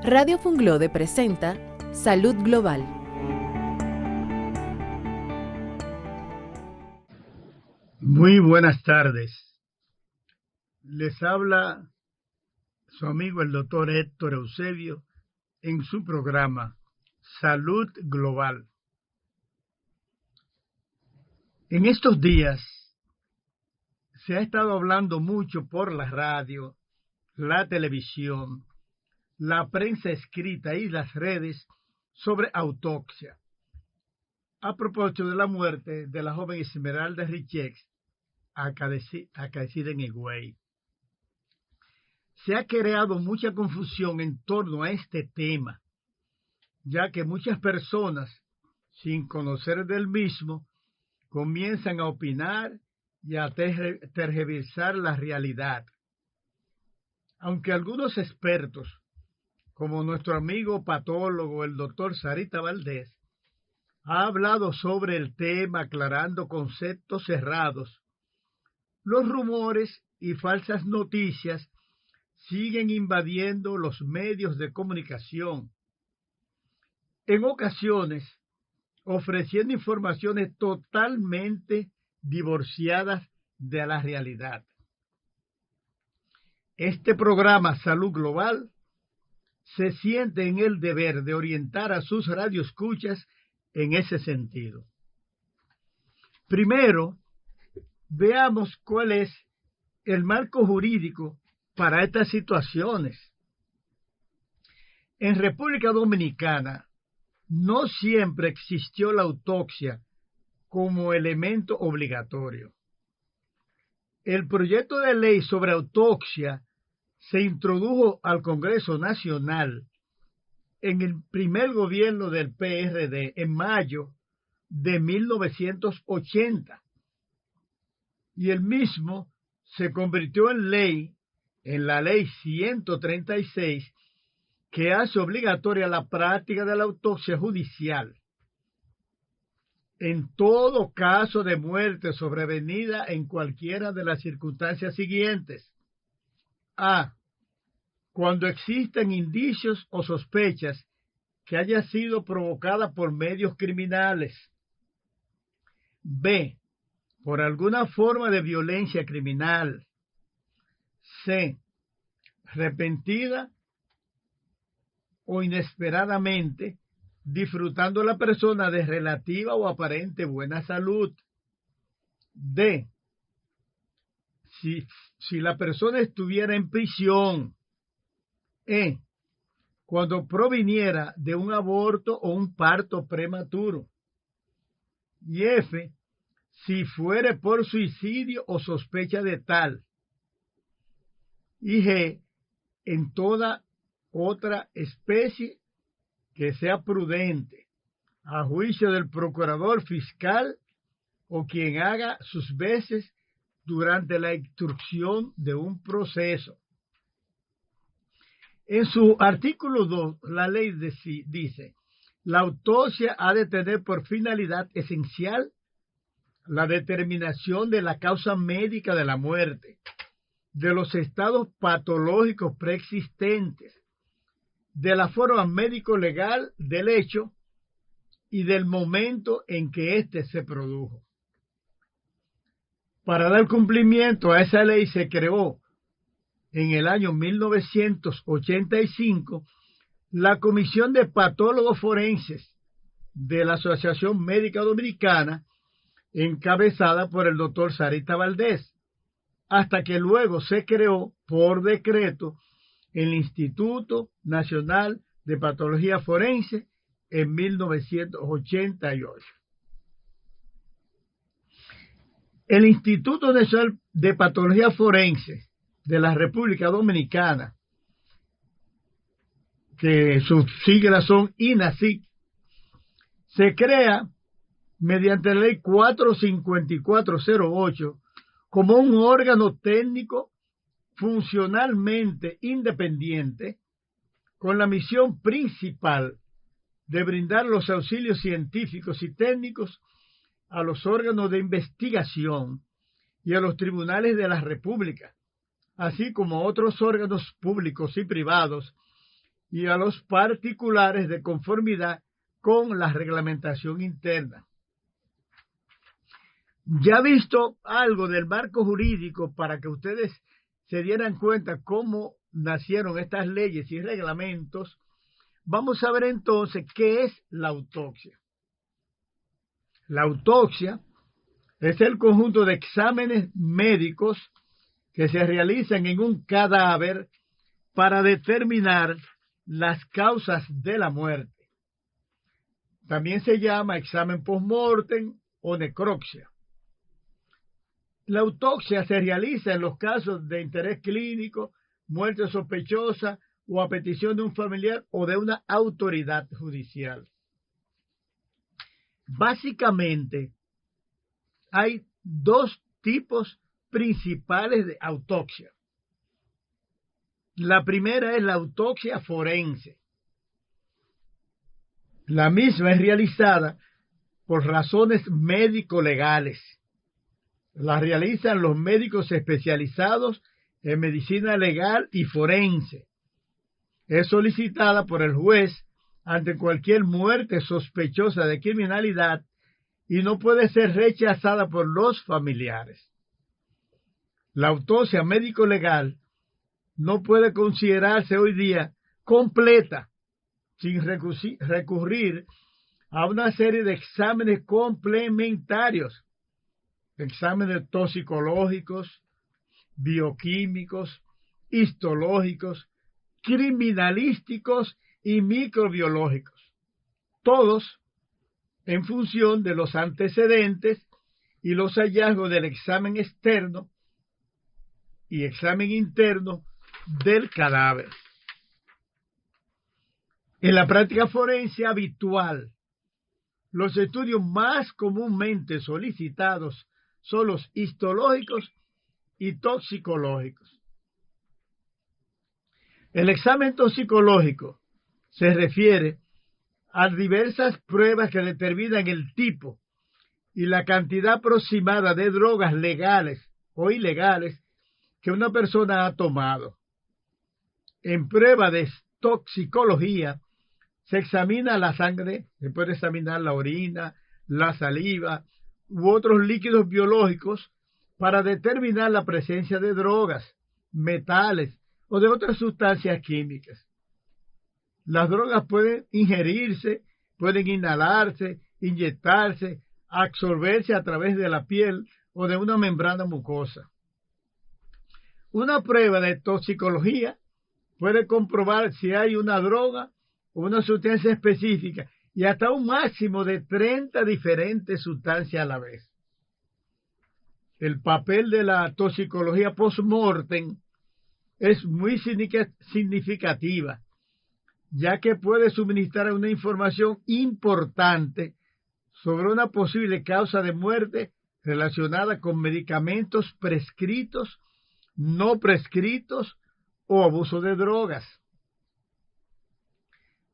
Radio Funglode presenta Salud Global. Muy buenas tardes. Les habla su amigo el doctor Héctor Eusebio en su programa Salud Global. En estos días se ha estado hablando mucho por la radio, la televisión, la prensa escrita y las redes sobre autopsia, a propósito de la muerte de la joven Esmeralda Richex, acaecida en Higüey. Se ha creado mucha confusión en torno a este tema, ya que muchas personas, sin conocer del mismo, comienzan a opinar y a tergiversar la realidad. Aunque algunos expertos, como nuestro amigo patólogo, el doctor Sarita Valdés, ha hablado sobre el tema aclarando conceptos cerrados, los rumores y falsas noticias siguen invadiendo los medios de comunicación, en ocasiones ofreciendo informaciones totalmente divorciadas de la realidad. Este programa Salud Global se siente en el deber de orientar a sus radioescuchas en ese sentido. Primero, veamos cuál es el marco jurídico para estas situaciones. En República Dominicana no siempre existió la autopsia como elemento obligatorio. El proyecto de ley sobre autopsia se introdujo al Congreso Nacional en el primer gobierno del PRD en mayo de 1980 y el mismo se convirtió en ley en la Ley 136 que hace obligatoria la práctica de la autopsia judicial en todo caso de muerte sobrevenida en cualquiera de las circunstancias siguientes. A. Cuando existen indicios o sospechas que haya sido provocada por medios criminales. B. Por alguna forma de violencia criminal. C. Repentina o inesperadamente, disfrutando la persona de relativa o aparente buena salud. D. Si la persona estuviera en prisión. E. Cuando proviniera de un aborto o un parto prematuro. Y F. Si fuere por suicidio o sospecha de tal. Y G. En toda otra especie que sea prudente, a juicio del procurador fiscal o quien haga sus veces durante la instrucción de un proceso. En su artículo 2, la ley dice, la autopsia ha de tener por finalidad esencial la determinación de la causa médica de la muerte, de los estados patológicos preexistentes, de la forma médico-legal del hecho y del momento en que éste se produjo. Para dar cumplimiento a esa ley se creó en el año 1985 la Comisión de Patólogos Forenses de la Asociación Médica Dominicana, encabezada por el doctor Sarita Valdés, hasta que luego se creó por decreto el Instituto Nacional de Patología Forense en 1988. El Instituto Nacional de Patología Forense de la República Dominicana, que sus siglas son INACIC, se crea mediante la Ley 45408 como un órgano técnico funcionalmente independiente, con la misión principal de brindar los auxilios científicos y técnicos a los órganos de investigación y a los tribunales de la República, así como a otros órganos públicos y privados y a los particulares de conformidad con la reglamentación interna. Ya visto algo del marco jurídico para que ustedes se dieran cuenta cómo nacieron estas leyes y reglamentos, vamos a ver entonces qué es la autopsia. La autopsia es el conjunto de exámenes médicos que se realizan en un cadáver para determinar las causas de la muerte. También se llama examen post-mortem o necropsia. La autopsia se realiza en los casos de interés clínico, muerte sospechosa o a petición de un familiar o de una autoridad judicial. Básicamente, hay dos tipos principales de autopsia. La primera es la autopsia forense. La misma es realizada por razones médico-legales. La realizan los médicos especializados en medicina legal y forense. Es solicitada por el juez ante cualquier muerte sospechosa de criminalidad y no puede ser rechazada por los familiares. La autopsia médico-legal no puede considerarse hoy día completa sin recurrir a una serie de exámenes complementarios, exámenes toxicológicos, bioquímicos, histológicos, criminalísticos y microbiológicos, todos en función de los antecedentes y los hallazgos del examen externo y examen interno del cadáver. En la práctica forense habitual, los estudios más comúnmente solicitados son los histológicos y toxicológicos. El examen toxicológico se refiere a diversas pruebas que determinan el tipo y la cantidad aproximada de drogas legales o ilegales que una persona ha tomado. En prueba de toxicología se examina la sangre, se puede examinar la orina, la saliva u otros líquidos biológicos para determinar la presencia de drogas, metales o de otras sustancias químicas. Las drogas pueden ingerirse, pueden inhalarse, inyectarse, absorberse a través de la piel o de una membrana mucosa. Una prueba de toxicología puede comprobar si hay una droga o una sustancia específica y hasta un máximo de 30 diferentes sustancias a la vez. El papel de la toxicología post-mortem es muy significativa, ya que puede suministrar una información importante sobre una posible causa de muerte relacionada con medicamentos prescritos, no prescritos o abuso de drogas.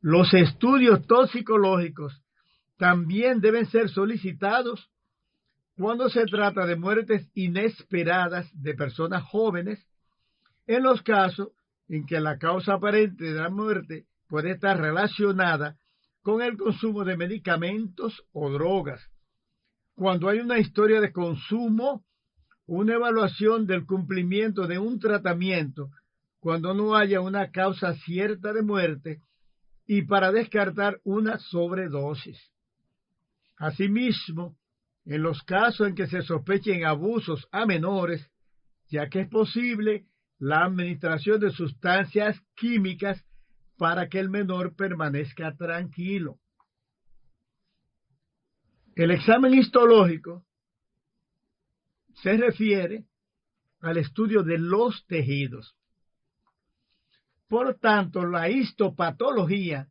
Los estudios toxicológicos también deben ser solicitados cuando se trata de muertes inesperadas de personas jóvenes, en los casos en que la causa aparente de la muerte puede estar relacionada con el consumo de medicamentos o drogas, cuando hay una historia de consumo, una evaluación del cumplimiento de un tratamiento, cuando no haya una causa cierta de muerte y para descartar una sobredosis. Asimismo, en los casos en que se sospechen abusos a menores, ya que es posible la administración de sustancias químicas para que el menor permanezca tranquilo. El examen histológico se refiere al estudio de los tejidos. Por tanto, la histopatología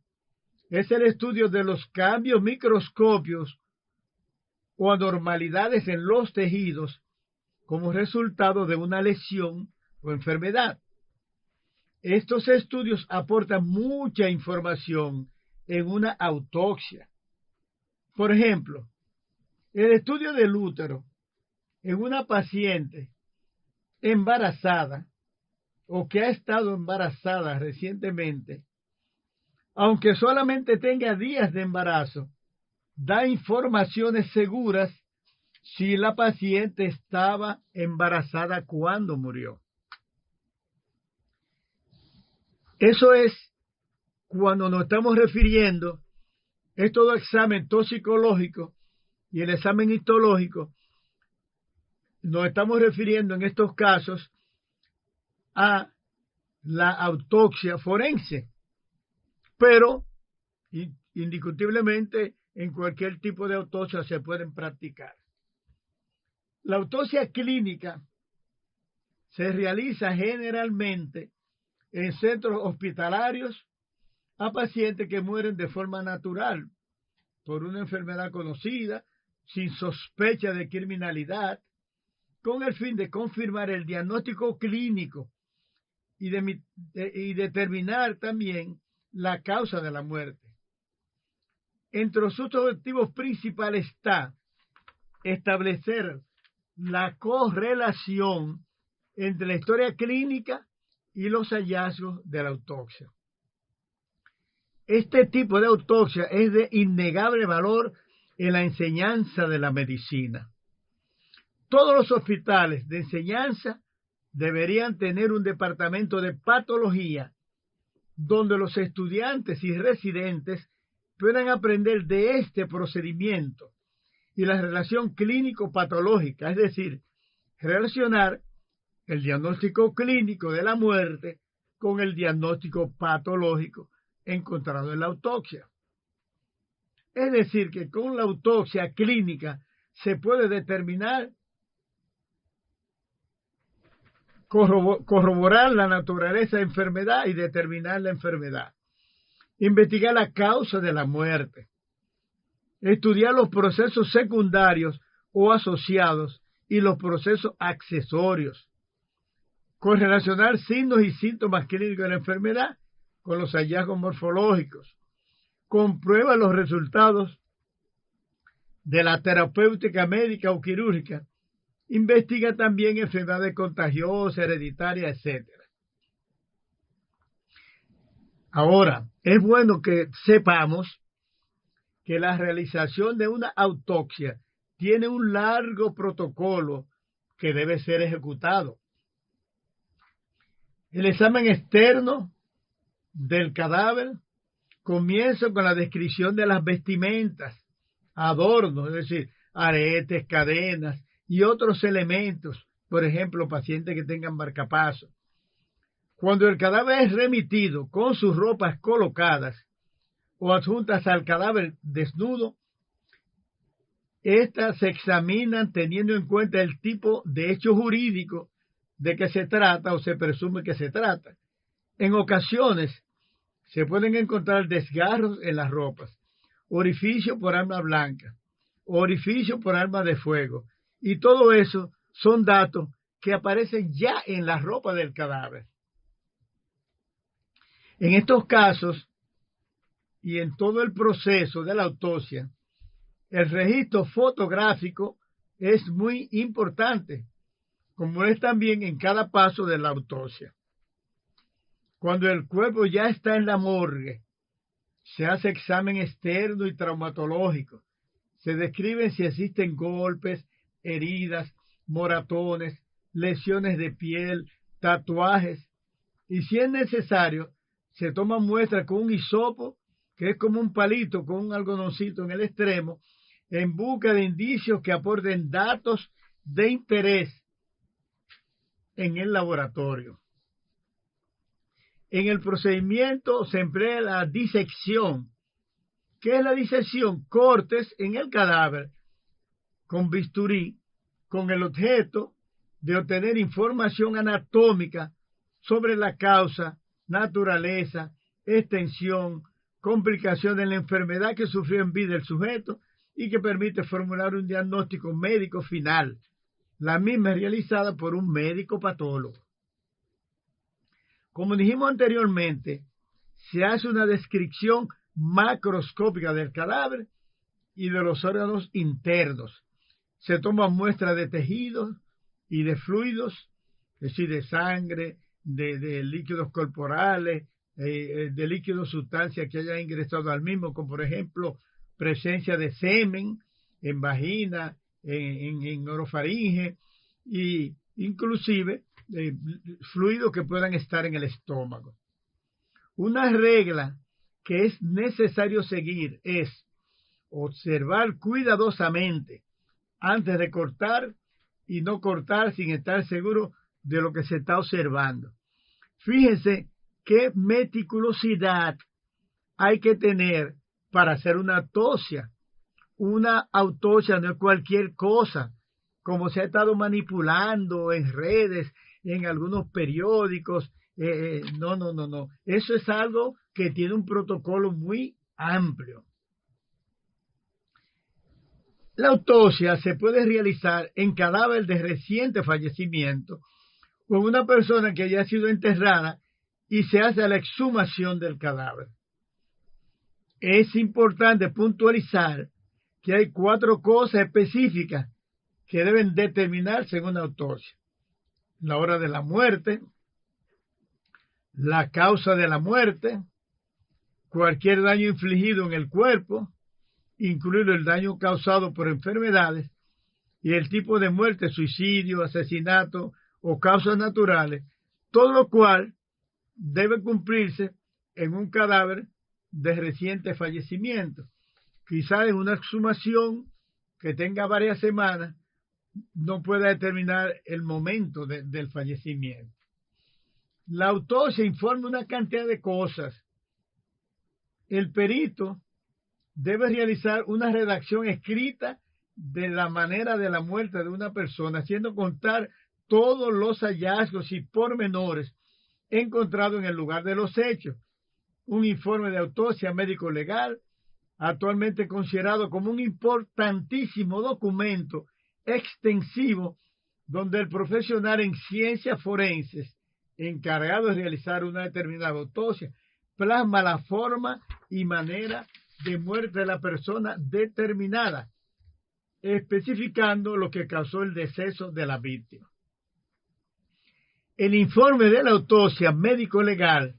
es el estudio de los cambios microscópicos o anormalidades en los tejidos como resultado de una lesión o enfermedad. Estos estudios aportan mucha información en una autopsia. Por ejemplo, el estudio del útero en una paciente embarazada o que ha estado embarazada recientemente aunque solamente tenga días de embarazo, da informaciones seguras si la paciente estaba embarazada cuando murió. Eso es cuando nos estamos refiriendo, es todo examen toxicológico y el examen histológico, nos estamos refiriendo en estos casos a la autopsia forense, pero indiscutiblemente en cualquier tipo de autopsia se pueden practicar. La autopsia clínica se realiza generalmente en centros hospitalarios a pacientes que mueren de forma natural por una enfermedad conocida, sin sospecha de criminalidad, con el fin de confirmar el diagnóstico clínico y determinar también la causa de la muerte. Entre sus objetivos principales está establecer la correlación entre la historia clínica y los hallazgos de la autopsia. Este tipo de autopsia es de innegable valor en la enseñanza de la medicina. Todos los hospitales de enseñanza deberían tener un departamento de patología donde los estudiantes y residentes puedan aprender de este procedimiento y la relación clínico-patológica, es decir, relacionar el diagnóstico clínico de la muerte con el diagnóstico patológico encontrado en la autopsia. Es decir, que con la autopsia clínica se puede determinar, corroborar la naturaleza de la enfermedad y determinar la enfermedad, investigar la causa de la muerte, estudiar los procesos secundarios o asociados y los procesos accesorios, correlacionar signos y síntomas clínicos de la enfermedad con los hallazgos morfológicos, comprueba los resultados de la terapéutica médica o quirúrgica, investiga también enfermedades contagiosas, hereditarias, etc. Ahora, es bueno que sepamos que la realización de una autopsia tiene un largo protocolo que debe ser ejecutado. El examen externo del cadáver comienza con la descripción de las vestimentas, adornos, es decir, aretes, cadenas y otros elementos, por ejemplo, pacientes que tengan marcapasos. Cuando el cadáver es remitido con sus ropas colocadas o adjuntas al cadáver desnudo, estas se examinan teniendo en cuenta el tipo de hecho jurídico de que se trata o se presume que se trata. En ocasiones se pueden encontrar desgarros en las ropas, orificio por arma blanca, orificio por arma de fuego, y todo eso son datos que aparecen ya en la ropa del cadáver. En estos casos y en todo el proceso de la autopsia, el registro fotográfico es muy importante, como es también en cada paso de la autopsia. Cuando el cuerpo ya está en la morgue, se hace examen externo y traumatológico. Se describen si existen golpes, heridas, moratones, lesiones de piel, tatuajes, y si es necesario, se toma muestra con un hisopo, que es como un palito con un algodoncito en el extremo, en busca de indicios que aporten datos de interés en el laboratorio. En el procedimiento se emplea la disección. ¿Qué es la disección? Cortes en el cadáver con bisturí, con el objeto de obtener información anatómica sobre la causa, naturaleza, extensión, complicación de la enfermedad que sufrió en vida el sujeto y que permite formular un diagnóstico médico final. La misma es realizada por un médico patólogo. Como dijimos anteriormente, se hace una descripción macroscópica del cadáver y de los órganos internos. Se toman muestras de tejidos y de fluidos, es decir, de sangre, de líquidos corporales, de líquido, sustancias que hayan ingresado al mismo, como por ejemplo presencia de semen en vagina, en orofaringe, y inclusive fluidos que puedan estar en el estómago. Una regla que es necesario seguir es observar cuidadosamente antes de cortar y no cortar sin estar seguro de lo que se está observando. Fíjense qué meticulosidad hay que tener para hacer una autopsia. Una autopsia no es cualquier cosa, como se ha estado manipulando en redes, en algunos periódicos. No. Eso es algo que tiene un protocolo muy amplio. La autopsia se puede realizar en cadáver de reciente fallecimiento o en una persona que haya sido enterrada y se hace la exhumación del cadáver. Es importante puntualizar que hay 4 cosas específicas que deben determinarse en una autopsia: la hora de la muerte, la causa de la muerte, cualquier daño infligido en el cuerpo, incluido el daño causado por enfermedades, y el tipo de muerte, suicidio, asesinato o causas naturales, todo lo cual debe cumplirse en un cadáver de reciente fallecimiento. Quizás en una exhumación que tenga varias semanas no pueda determinar el momento del fallecimiento. La autopsia informa una cantidad de cosas. El perito debe realizar una redacción escrita de la manera de la muerte de una persona, haciendo constar todos los hallazgos y pormenores encontrados en el lugar de los hechos. Un informe de autopsia médico-legal, actualmente considerado como un importantísimo documento extensivo, donde el profesional en ciencias forenses encargado de realizar una determinada autopsia plasma la forma y manera de muerte de la persona determinada, especificando lo que causó el deceso de la víctima. El informe de la autopsia médico-legal,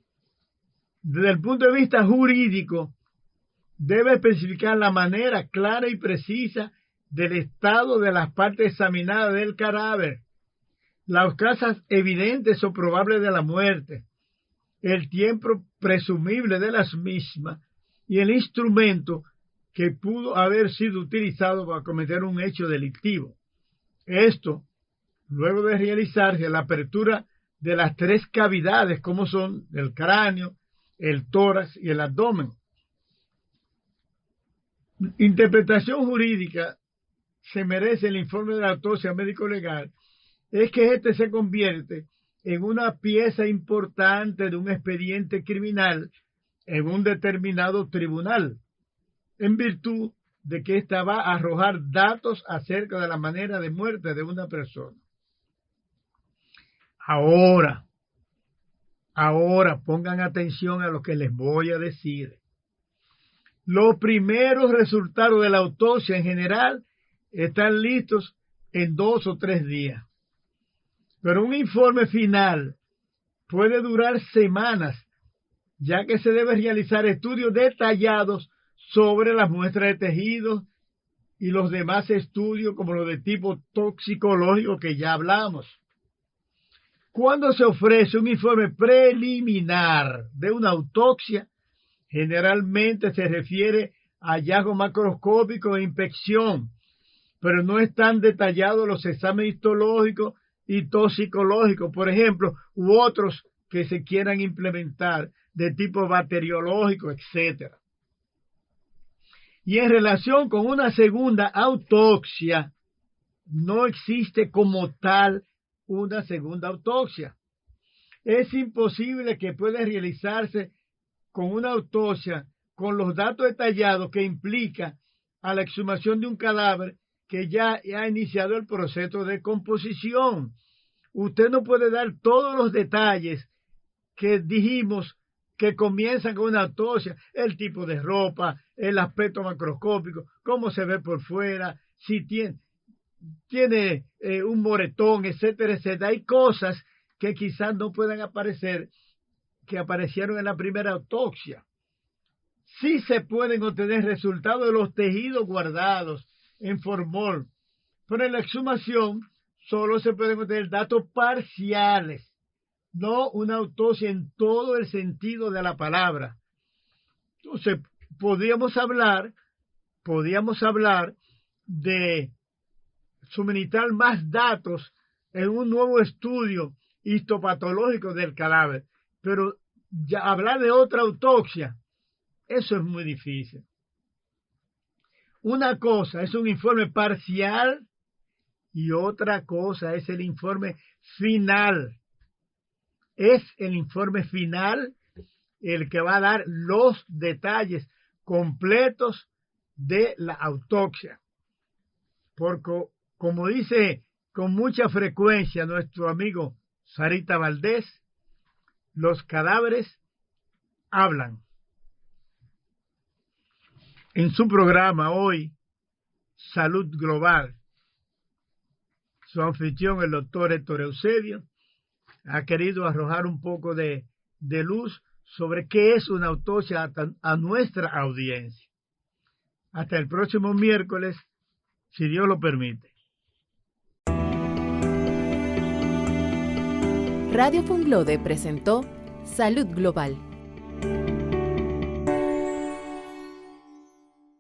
desde el punto de vista jurídico, debe especificar la manera clara y precisa del estado de las partes examinadas del cadáver, las causas evidentes o probables de la muerte, el tiempo presumible de las mismas y el instrumento que pudo haber sido utilizado para cometer un hecho delictivo. Esto, luego de realizarse la apertura de las 3 cavidades, como son el cráneo, el tórax y el abdomen. Interpretación jurídica se merece el informe de la autopsia médico-legal es que este se convierte en una pieza importante de un expediente criminal en un determinado tribunal, en virtud de que ésta va a arrojar datos acerca de la manera de muerte de una persona. Ahora pongan atención a lo que les voy a decir. Los primeros resultados de la autopsia en general están listos en 2 o 3 días. Pero un informe final puede durar semanas, ya que se debe realizar estudios detallados sobre las muestras de tejidos y los demás estudios como los de tipo toxicológico que ya hablamos. Cuando se ofrece un informe preliminar de una autopsia, generalmente se refiere a hallazgos macroscópicos e inspección, pero no están detallados los exámenes histológicos y toxicológicos, por ejemplo, u otros que se quieran implementar de tipo bacteriológico, etc. Y en relación con una segunda autopsia, no existe como tal una segunda autopsia. Es imposible que pueda realizarse con una autopsia con los datos detallados que implica a la exhumación de un cadáver que ya ha iniciado el proceso de composición. Usted no puede dar todos los detalles que dijimos que comienzan con una autopsia: el tipo de ropa, el aspecto macroscópico, cómo se ve por fuera, si tiene un moretón, etcétera, etcétera. Hay cosas que quizás no puedan aparecer que aparecieron en la primera autopsia. Sí se pueden obtener resultados de los tejidos guardados en formol, pero en la exhumación solo se pueden obtener datos parciales, no una autopsia en todo el sentido de la palabra. Entonces, podríamos hablar de suministrar más datos en un nuevo estudio histopatológico del cadáver, pero ya hablar de otra autopsia, eso es muy difícil. Una cosa es un informe parcial y otra cosa es el informe final. Es el informe final el que va a dar los detalles completos de la autopsia. Porque, como dice con mucha frecuencia nuestro amigo Sarita Valdés, los cadáveres hablan. En su programa hoy, Salud Global, su anfitrión, el doctor Héctor Eusebio, ha querido arrojar un poco de luz sobre qué es una autopsia a nuestra audiencia. Hasta el próximo miércoles, si Dios lo permite. Radio Funglode presentó Salud Global.